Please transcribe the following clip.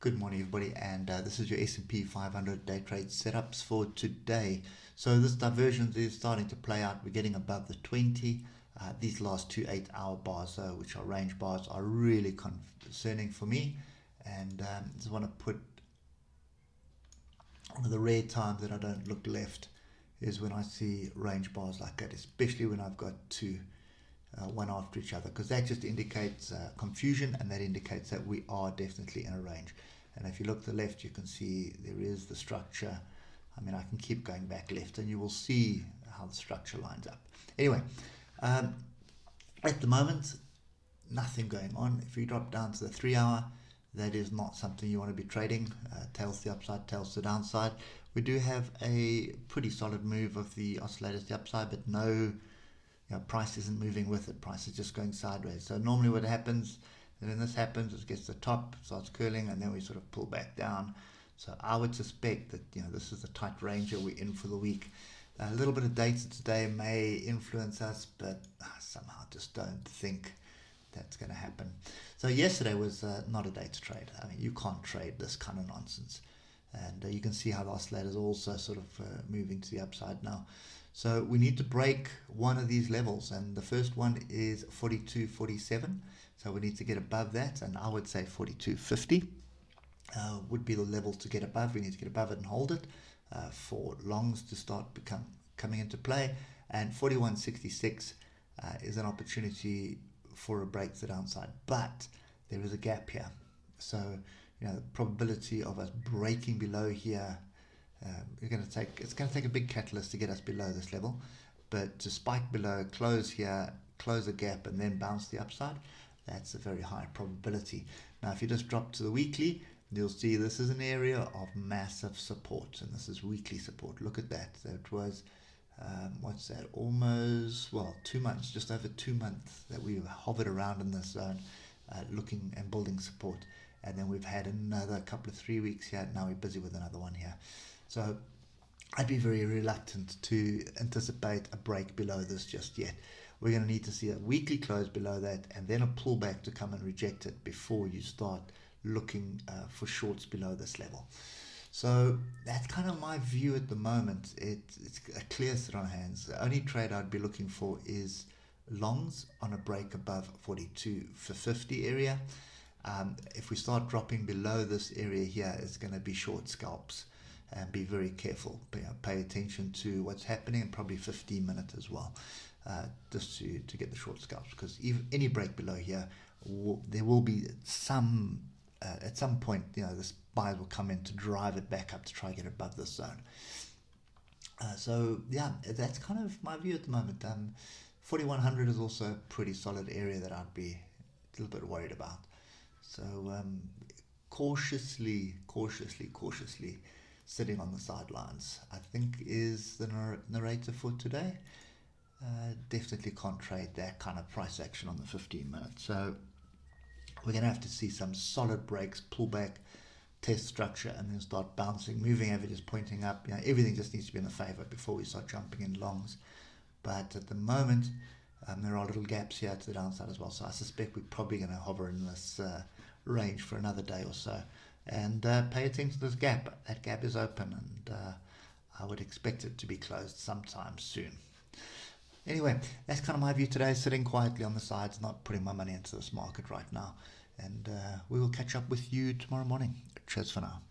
Good morning, everybody, and this is your S&P 500 day trade setups for today. So this divergence is starting to play out. We're getting above the 20. These last two 8-hour bars, which are range bars, are really concerning for me. And just want to put one of the rare times that I don't look left is when I see range bars like that, especially when I've got two one after each other, because that just indicates confusion, and that indicates that we are definitely in a range. And if you look to the left, you can see there is the structure. I mean, I can keep going back left and you will see how the structure lines up. Anyway, at the moment, nothing going on. If you drop down to the 3-hour, that is not something you want to be trading. Tails to the upside, tails to the downside. We do have a pretty solid move of the oscillators to the upside, but no, price isn't moving with it. Price is just going sideways. So normally what happens, and then this happens, it gets to the top, starts curling, and then we sort of pull back down. So I would suspect that this is a tight range that we're in for the week. A little bit of data today may influence us, but somehow just don't think that's going to happen. So yesterday was not a day to trade. I mean, you can't trade this kind of nonsense. And you can see how the oscillator is also sort of moving to the upside now. So we need to break one of these levels, and the first one is 42.47. So we need to get above that, and I would say 42.50 would be the level to get above. We need to get above it and hold it for longs to start coming into play, and 41.66 is an opportunity for a break to the downside, but there is a gap here. So the probability of us breaking below here, it's going to take a big catalyst to get us below this level, but to spike below, close here, close a gap, and then bounce the upside, that's a very high probability. Now if you just drop to the weekly, you'll see this is an area of massive support, and this is weekly support. Look at that. That was what's that, almost 2 months, just over 2 months that we hovered around in this zone, looking and building support. And then we've had another couple of 3 weeks here. Now we're busy with another one here. So I'd be very reluctant to anticipate a break below this just yet. We're going to need to see a weekly close below that, and then a pullback to come and reject it before you start looking for shorts below this level. So that's kind of my view at the moment. It's a clear sit on hands. The only trade I'd be looking for is longs on a break above 42.50 area. If we start dropping below this area here, it's going to be short scalps, and be very careful. Pay attention to what's happening, and probably 15 minutes as well, just to get the short scalps, because any break below here, there will be some at some point, this buyers will come in to drive it back up to try and get above this zone. So yeah, that's kind of my view at the moment. 4100 is also a pretty solid area that I'd be a little bit worried about. So cautiously sitting on the sidelines, I think, is the narrative for today. Definitely can't trade that kind of price action on the 15 minutes. So we're going to have to see some solid breaks, pull back, test structure, and then start bouncing, moving averages pointing up. Everything just needs to be in the favor before we start jumping in longs. But at the moment, there are little gaps here to the downside as well. So I suspect we're probably going to hover in this range for another day or so. And pay attention to this gap. That gap is open, and I would expect it to be closed sometime soon. Anyway, that's kind of my view today, sitting quietly on the sides, not putting my money into this market right now. And we will catch up with you tomorrow morning. Cheers for now.